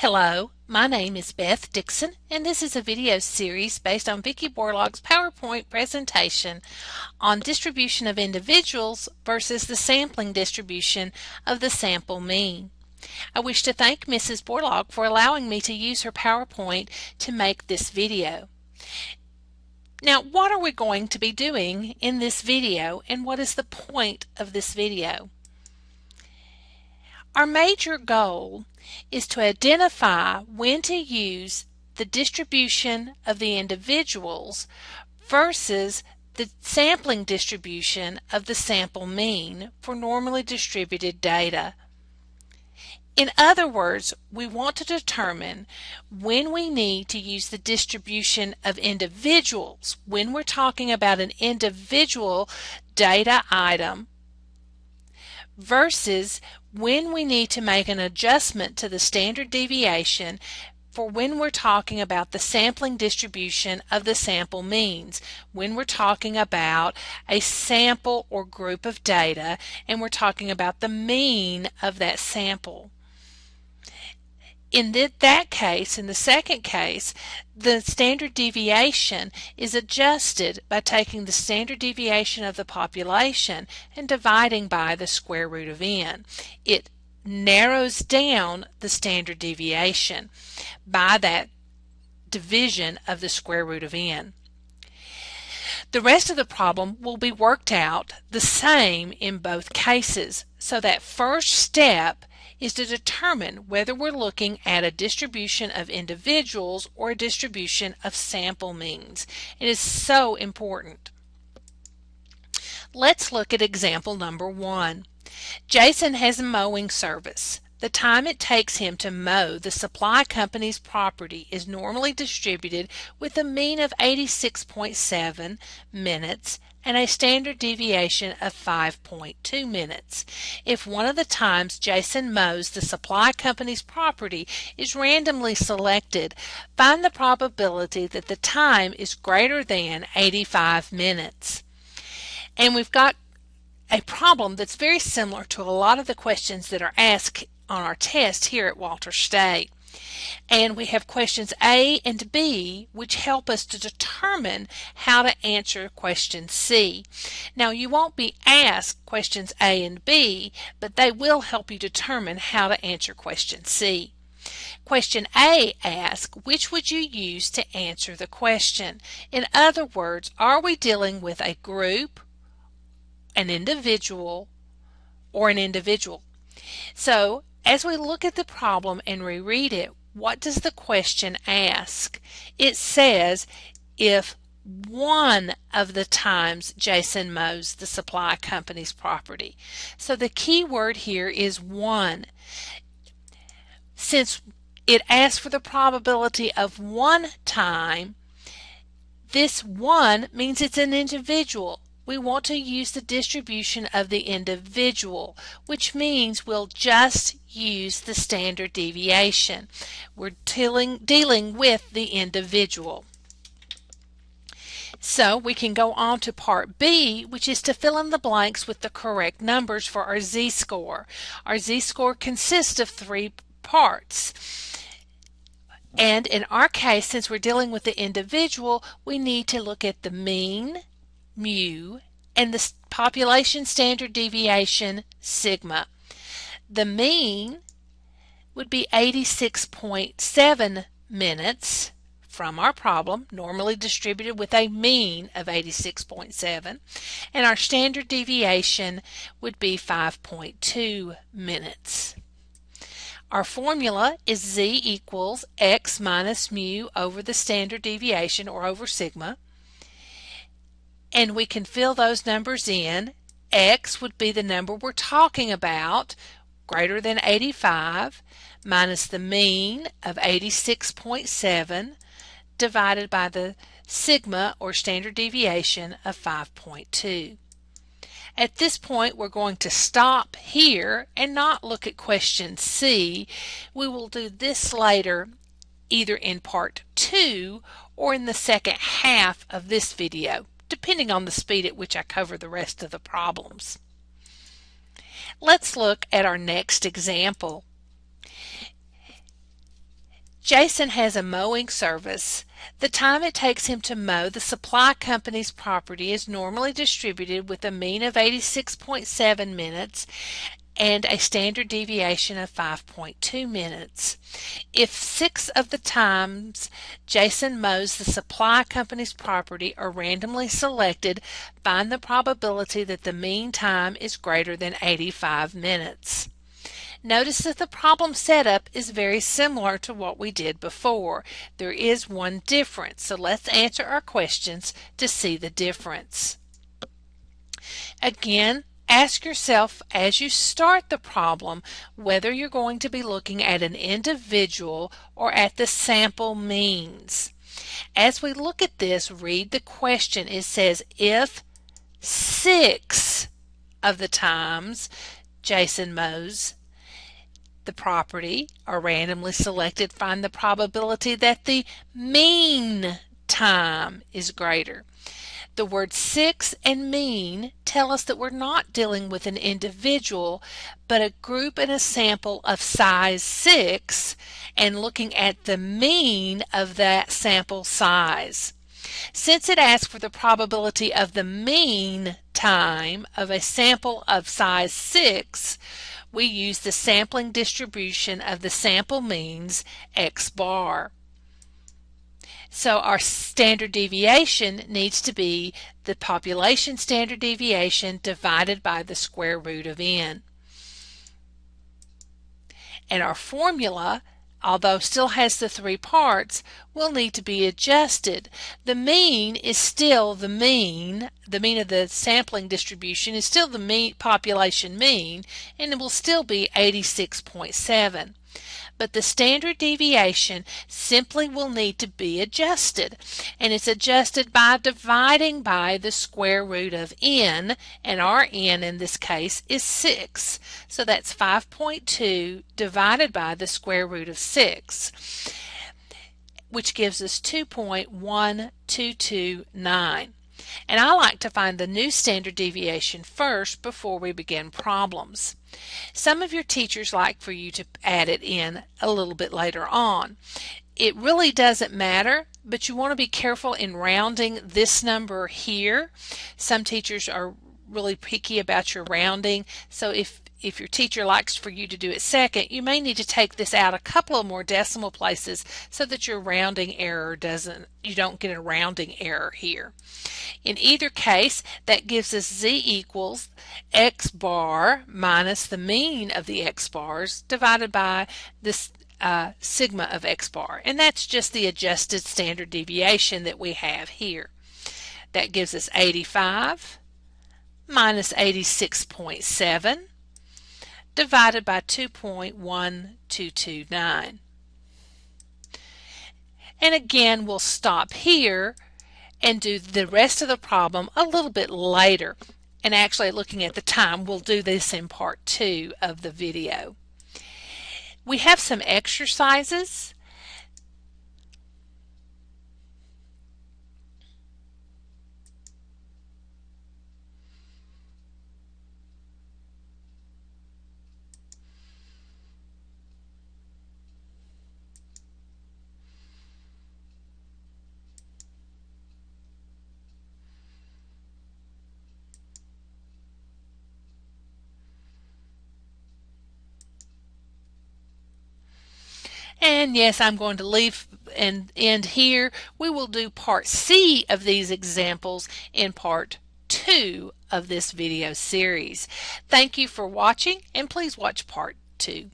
Hello, my name is Beth Dixon, and this is a video series based on Vicki Borlaug's PowerPoint presentation on distribution of individuals versus the sampling distribution of the sample mean. I wish to thank Mrs. Borlaug for allowing me to use her PowerPoint to make this video. Now, what are we going to be doing in this video, and what is the point of this video? Our major goal is to identify when to use the distribution of the individuals versus the sampling distribution of the sample mean for normally distributed data. In other words, we want to determine when we need to use the distribution of individuals when we're talking about an individual data item versus when we need to make an adjustment to the standard deviation for when we're talking about the sampling distribution of the sample means, when we're talking about a sample or group of data and we're talking about the mean of that sample. In that case, in the second case, the standard deviation is adjusted by taking the standard deviation of the population and dividing by the square root of n. It narrows down the standard deviation by that division of the square root of n. The rest of the problem will be worked out the same in both cases, so that first step is to determine whether we're looking at a distribution of individuals or a distribution of sample means. It is so important. Let's look at example number 1. Jason has a mowing service. The time it takes him to mow the supply company's property is normally distributed with a mean of 86.7 minutes and a standard deviation of 5.2 minutes. If one of the times Jason mows the supply company's property is randomly selected, find the probability that the time is greater than 85 minutes. And we've got a problem that's very similar to a lot of the questions that are asked on our test here at Walter State. And we have questions A and B which help us to determine how to answer question C. Now, you won't be asked questions A and B, but they will help you determine how to answer question C. Question A asks, which would you use to answer the question? In other words, are we dealing with a group, an individual, or an individual? So, as we look at the problem and reread it, what does the question ask? It says, if one of the times Jason mows the supply company's property. So the key word here is one. Since it asks for the probability of one time, this one means it's an individual. We want to use the distribution of the individual, which means we'll just use the standard deviation. We're dealing with the individual. So we can go on to part B, which is to fill in the blanks with the correct numbers for our z-score. Our z-score consists of 3 parts. And in our case, since we're dealing with the individual, we need to look at the mean, mu, and the population standard deviation, sigma. The mean would be 86.7 minutes from our problem, normally distributed with a mean of 86.7, and our standard deviation would be 5.2 minutes. Our formula is z equals x minus mu over the standard deviation, or over sigma. And we can fill those numbers in. X would be the number we're talking about, greater than 85, minus the mean of 86.7, divided by the sigma, or standard deviation, of 5.2. At this point, we're going to stop here and not look at question C. We will do this later, either in part 2 or in the second half of this video, depending on the speed at which I cover the rest of the problems. Let's look at our next example. Jason has a mowing service. The time it takes him to mow the supply company's property is normally distributed with a mean of 86.7 minutes and a standard deviation of 5.2 minutes. If 6 of the times Jason mows the supply company's property are randomly selected, find the probability that the mean time is greater than 85 minutes. Notice that the problem setup is very similar to what we did before. There is one difference, so let's answer our questions to see the difference. Again, ask yourself as you start the problem whether you're going to be looking at an individual or at the sample means. As we look at this, read the question. It says, if 6 of the times Jason mows the property are randomly selected, find the probability that the mean time is greater. The words 6 and mean tell us that we're not dealing with an individual, but a group and a sample of size 6 and looking at the mean of that sample size. Since it asks for the probability of the mean time of a sample of size 6, we use the sampling distribution of the sample means x bar. So our standard deviation needs to be the population standard deviation divided by the square root of n. And our formula, although still has the 3 parts, will need to be adjusted. The mean is still the mean of the sampling distribution is still the mean population mean, and it will still be 86.7. But the standard deviation simply will need to be adjusted, and it's adjusted by dividing by the square root of n, and our n in this case is 6. So that's 5.2 divided by the square root of 6, which gives us 2.1229. And I like to find the new standard deviation first before we begin problems. Some of your teachers like for you to add it in a little bit later on. It really doesn't matter, but you want to be careful in rounding this number here. Some teachers are really picky about your rounding, so if your teacher likes for you to do it second, you may need to take this out a couple of more decimal places so that your rounding error you don't get a rounding error here. In either case, that gives us z equals x bar minus the mean of the x bars divided by this sigma of x bar, and that's just the adjusted standard deviation that we have here. That gives us 85 minus 86.7 divided by 2.1229. And again, we'll stop here and do the rest of the problem a little bit later. And actually, looking at the time, we'll do this in part 2 of the video. We have some exercises. And yes, I'm going to leave and end here. We will do part C of these examples in part 2 of this video series. Thank you for watching, and please watch part 2.